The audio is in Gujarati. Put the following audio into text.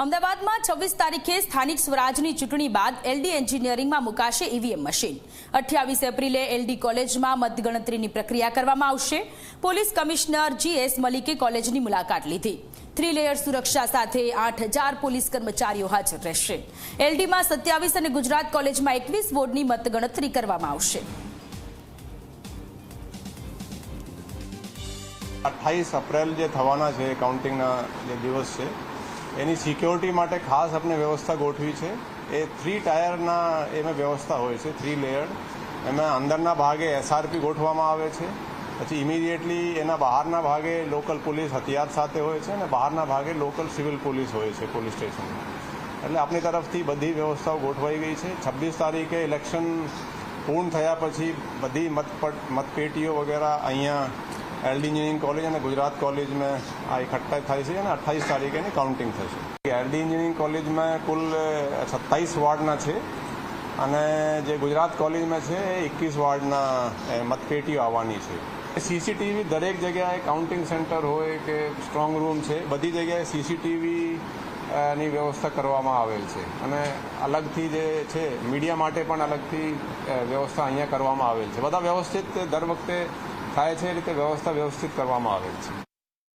અમદાવાદમાં 26 તારીખે સ્થાનિક સ્વરાજની ચૂંટણી બાદ એલડી એન્જિનિયરિંગમાં મુકાશે ઈવીએમ મશીન। 28 એપ્રિલે એલડી કોલેજમાં મતગણતરીની પ્રક્રિયા કરવામાં આવશે। પોલીસ કમિશનર જીએસ મલિકે કોલેજની મુલાકાત લીધી। 3 લેયર સુરક્ષા સાથે 8000 પોલીસ કર્મચારીઓ હાજર રહેશે। એલડીમાં 27 અને ગુજરાત કોલેજમાં 21 વોર્ડની મતગણતરી કરવામાં આવશે। 28 એપ્રિલ જે થવાના છે કાઉન્ટિંગના જે દિવસ છે એની સિક્યોરિટી માટે ખાસ આપણે વ્યવસ્થા ગોઠવી છે। એ 3 ટાયરના એમાં વ્યવસ્થા હોય છે, 3 લેયર। એમાં અંદરના ભાગે એસઆરપી ગોઠવવામાં આવે છે, પછી ઇમિડિયેટલી એના બહારના ભાગે લોકલ પોલીસ હથિયાર સાથે હોય છે અને બહારના ભાગે લોકલ સિવિલ પોલીસ હોય છે પોલીસ સ્ટેશનમાં। એટલે આપણી તરફથી બધી વ્યવસ્થાઓ ગોઠવાઈ ગઈ છે। 26 તારીખે ઇલેક્શન પૂર્ણ થયા પછી બધી મતપેટીઓ વગેરે અહીંયા એલડી એન્જિનિયરિંગ કોલેજ અને ગુજરાત કોલેજમાં આ ઇકઠ્ઠા થાય છે અને 28 તારીખે એની કાઉન્ટિંગ થશે। એલડી એન્જિનિયરિંગ કોલેજમાં કુલ 27 વોર્ડના છે અને જે ગુજરાત કોલેજમાં છે એ 21 વોર્ડના મતપેટીઓ આવવાની છે। સીસીટીવી દરેક જગ્યાએ કાઉન્ટિંગ સેન્ટર હોય કે સ્ટ્રોંગ રૂમ છે, બધી જગ્યાએ સીસીટીવી ની વ્યવસ્થા કરવામાં આવેલ છે અને અલગથી જે છે મીડિયા માટે પણ અલગથી વ્યવસ્થા અહીંયા કરવામાં આવેલ છે। બધા વ્યવસ્થિત દર વખતે થાય છે એ રીતે વ્યવસ્થા વ્યવસ્થિત કરવામાં આવેલ છે।